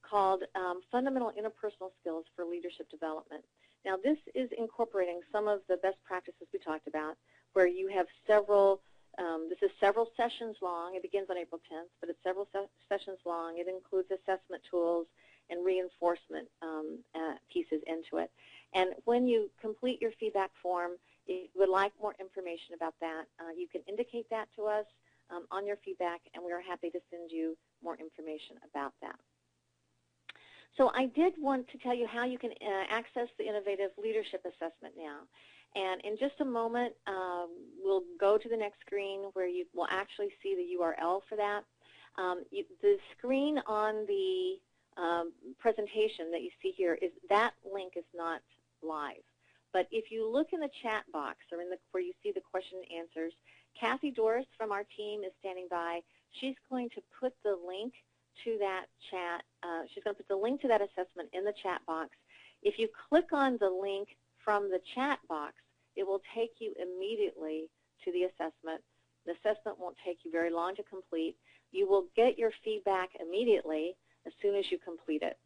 called Fundamental Interpersonal Skills for Leadership Development. Now, this is incorporating some of the best practices we talked about, where you have several this is several sessions long. It begins on April 10th, but it's several sessions long. It includes assessment tools and reinforcement pieces into it. And when you complete your feedback form, if you would like more information about that, you can indicate that to us on your feedback, and we are happy to send you more information about that. So I did want to tell you how you can access the Innovative Leadership Assessment now. And in just a moment, we'll go to the next screen where you will actually see the URL for that. The screen on the presentation that you see here, that link is not live. But if you look in the chat box or where you see the question and answers, Kathy Doris from our team is standing by. She's going to put the link to that chat. She's going to put the link to that assessment in the chat box. If you click on the link from the chat box, it will take you immediately to the assessment. The assessment won't take you very long to complete. You will get your feedback immediately as soon as you complete it.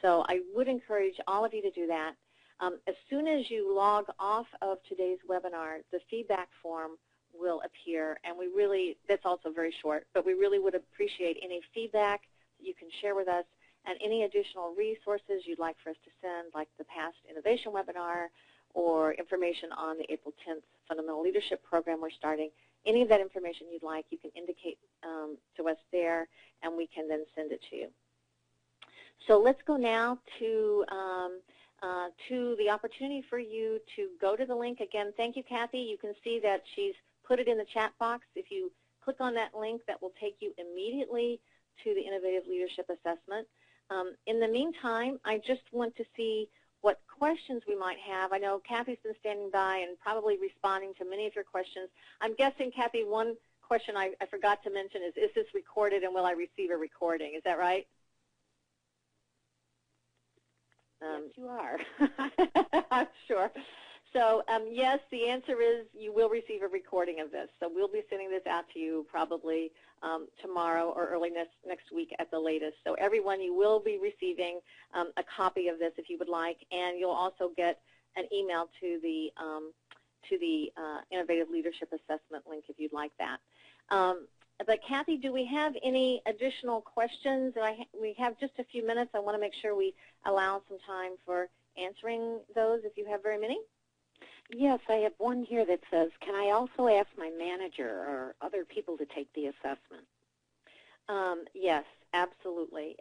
So I would encourage all of you to do that. As soon as you log off of today's webinar, the feedback form will appear, and that's also very short, but we really would appreciate any feedback that you can share with us and any additional resources you'd like for us to send, like the past innovation webinar or information on the April 10th Fundamental Leadership Program we're starting. Any of that information you'd like, you can indicate to us there, and we can then send it to you. So let's go now to the opportunity for you to go to the link. Again, thank you, Kathy. You can see that she's put it in the chat box. If you click on that link, that will take you immediately to the Innovative Leadership Assessment. In the meantime, I just want to see what questions we might have. I know Kathy's been standing by and probably responding to many of your questions. I'm guessing, Kathy, one question I forgot to mention is this recorded and will I receive a recording? Is that right? Yes, you are. I'm sure. So, yes, the answer is you will receive a recording of this. So we'll be sending this out to you probably tomorrow or early next week at the latest. So everyone, you will be receiving a copy of this if you would like, and you'll also get an email to the Innovative Leadership Assessment link if you'd like that. But Kathy, do we have any additional questions? We have just a few minutes. I want to make sure we allow some time for answering those if you have very many. Yes, I have one here that says, can I also ask my manager or other people to take the assessment? Yes, absolutely.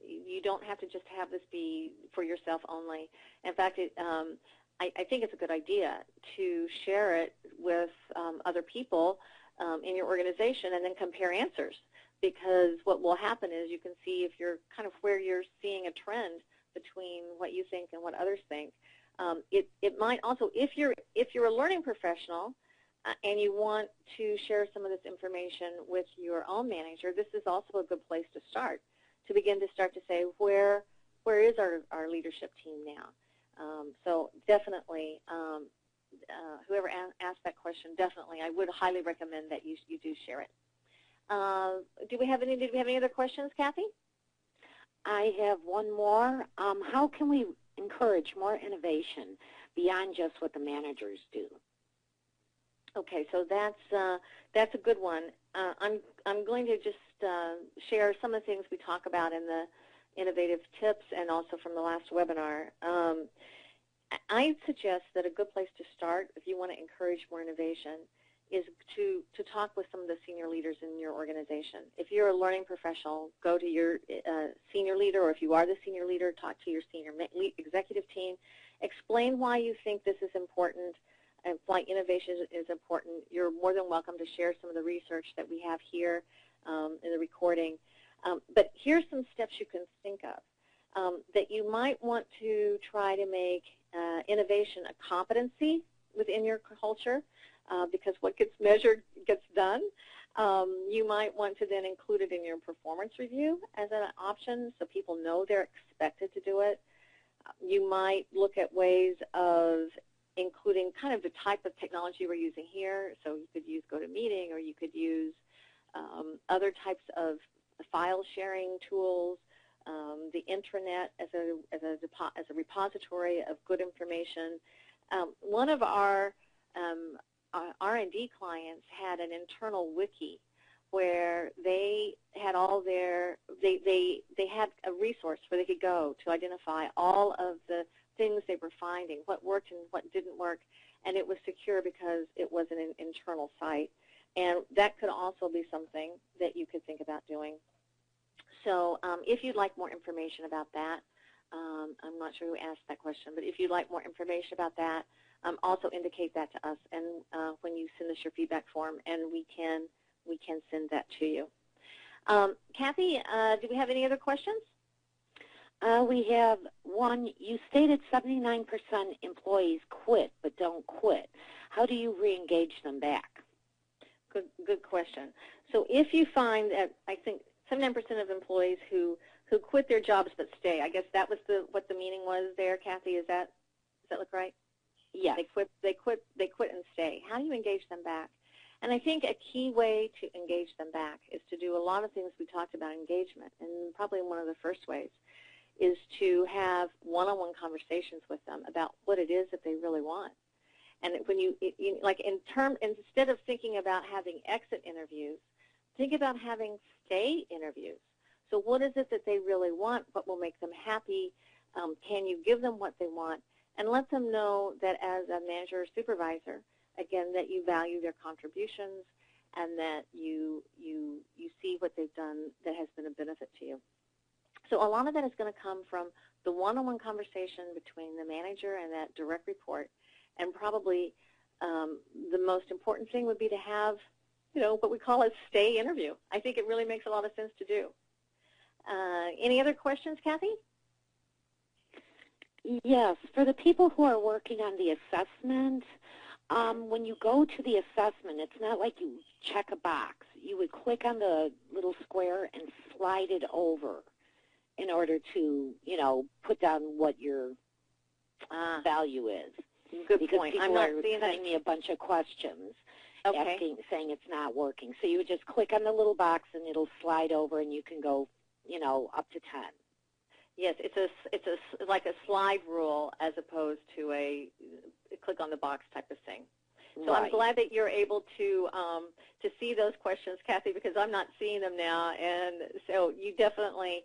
You don't have to just have this be for yourself only. In fact, I think it's a good idea to share it with other people in your organization and then compare answers, because what will happen is you can see if you're kind of where you're seeing a trend between what you think and what others think. It might also, if you're a learning professional and you want to share some of this information with your own manager, this is also a good place to start, to begin to say, where is our leadership team now? So definitely, whoever asked that question, definitely, I would highly recommend that you do share it. Did we have any other questions, Kathy? I have one more. How can we encourage more innovation beyond just what the managers do? Okay, so that's a good one. I'm going to just share some of the things we talk about in the innovative tips and also from the last webinar. I suggest that a good place to start if you want to encourage more innovation is to talk with some of the senior leaders in your organization. If you're a learning professional, go to your senior leader, or if you are the senior leader, talk to your senior executive team. Explain why you think this is important and why innovation is important. You're more than welcome to share some of the research that we have here in the recording. But here's some steps you can think of that you might want to try to make innovation a competency within your culture. Because what gets measured gets done. You might want to then include it in your performance review as an option so people know they're expected to do it. You might look at ways of including kind of the type of technology we're using here. So you could use GoToMeeting, or you could use other types of file sharing tools, the intranet as a repository of good information. One of our R&D clients had an internal wiki where they had all their, they had a resource where they could go to identify all of the things they were finding, what worked and what didn't work, and it was secure because it was an internal site. And that could also be something that you could think about doing. So if you'd like more information about that, I'm not sure who asked that question, but if you'd like more information about that, also indicate that to us, and when you send us your feedback form, and we can send that to you. Kathy, do we have any other questions? We have one. You stated 79% employees quit but don't quit. How do you re-engage them back? Good question. So if you find that, I think 79% of employees who quit their jobs but stay, I guess that was what the meaning was there, Kathy. Does that look right? Yes. They quit and stay. How do you engage them back? And I think a key way to engage them back is to do a lot of things we talked about engagement, and probably one of the first ways is to have one-on-one conversations with them about what it is that they really want. And when instead of thinking about having exit interviews, think about having stay interviews. So what is it that they really want? What will make them happy? Can you give them what they want? And let them know that as a manager or supervisor, again, that you value their contributions and that you see what they've done that has been a benefit to you. So a lot of that is going to come from the one-on-one conversation between the manager and that direct report. And probably the most important thing would be to have, what we call a stay interview. I think it really makes a lot of sense to do. Any other questions, Kathy? Yes. For the people who are working on the assessment, when you go to the assessment, it's not like you check a box. You would click on the little square and slide it over in order to, put down what your value is. Good because point. People I'm not are seeing sending me a bunch of questions, okay, saying it's not working. So you would just click on the little box and it'll slide over, and you can go, up to 10. Yes, it's like a slide rule as opposed to a click on the box type of thing. So right. I'm glad that you're able to see those questions, Kathy, because I'm not seeing them now, and so you definitely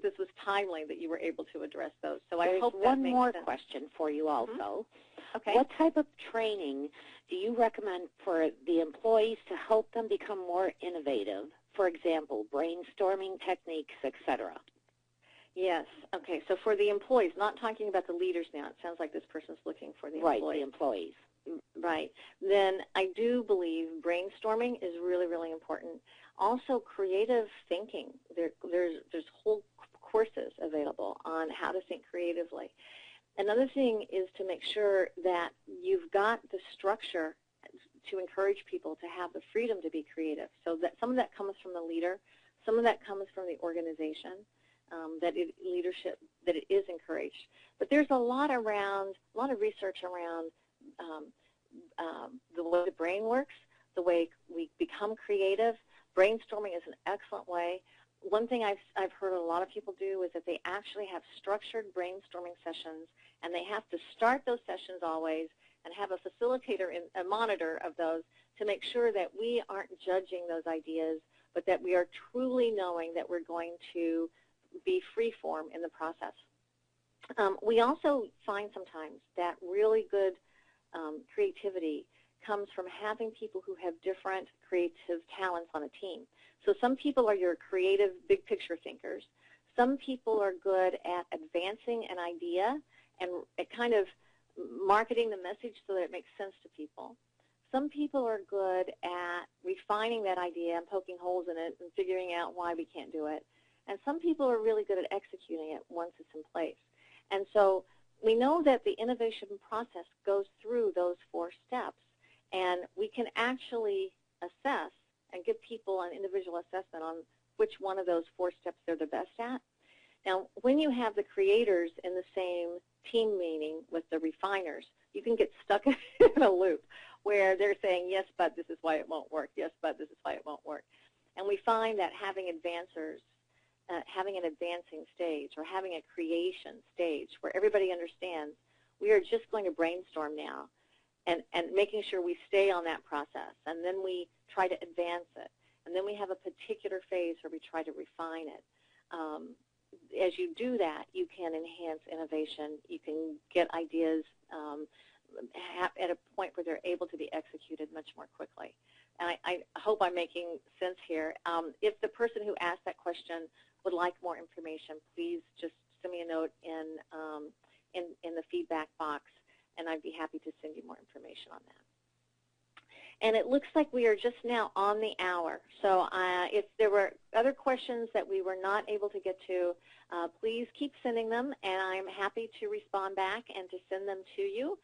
this was timely that you were able to address those. So I hope that makes more sense. question for you also. Mm-hmm. Okay. What type of training do you recommend for the employees to help them become more innovative? For example, brainstorming techniques, etc. Yes. Okay. So for the employees, not talking about the leaders now. It sounds like this person's looking for the employees. Right, the employees. Right. Then I do believe brainstorming is really, really important. Also, creative thinking. There's whole courses available on how to think creatively. Another thing is to make sure that you've got the structure to encourage people to have the freedom to be creative. So that some of that comes from the leader, some of that comes from the organization. That it is encouraged. But there's a lot of research around the way the brain works, the way we become creative. Brainstorming is an excellent way. One thing I've heard a lot of people do is that they actually have structured brainstorming sessions, and they have to start those sessions always and have a facilitator, a monitor of those, to make sure that we aren't judging those ideas, but that we are truly knowing that we're going to be free form in the process. We also find sometimes that really good creativity comes from having people who have different creative talents on a team. So some people are your creative big picture thinkers. Some people are good at advancing an idea and kind of marketing the message so that it makes sense to people. Some people are good at refining that idea and poking holes in it and figuring out why we can't do it. And some people are really good at executing it once it's in place. And so we know that the innovation process goes through those 4 steps, and we can actually assess and give people an individual assessment on which one of those 4 steps they're the best at. Now, when you have the creators in the same team meeting with the refiners, you can get stuck in a loop where they're saying, yes, but this is why it won't work. Yes, but this is why it won't work. And we find that having advancers, having an advancing stage or having a creation stage where everybody understands we are just going to brainstorm now and making sure we stay on that process, and then we try to advance it, and then we have a particular phase where we try to refine it. As you do that, you can enhance innovation. You can get ideas at a point where they're able to be executed much more quickly. And I hope I'm making sense here. If the person who asked that question would like more information, please just send me a note in the feedback box, and I'd be happy to send you more information on that. And it looks like we are just now on the hour. So if there were other questions that we were not able to get to, please keep sending them, and I'm happy to respond back and to send them to you.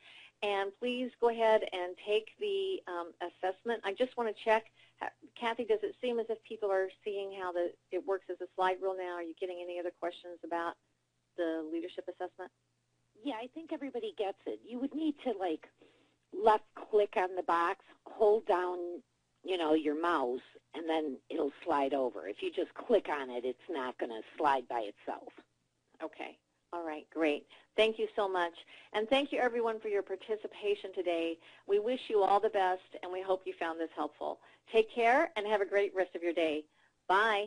And please go ahead and take the assessment. I just want to check, Kathy, does it seem as if people are seeing how it works as a slide rule now? Are you getting any other questions about the leadership assessment? Yeah, I think everybody gets it. You would need to, like, left click on the box, hold down, you know, your mouse, and then it'll slide over. If you just click on it, it's not going to slide by itself. Okay. All right, great. Thank you so much. And thank you, everyone, for your participation today. We wish you all the best, and we hope you found this helpful. Take care and have a great rest of your day. Bye.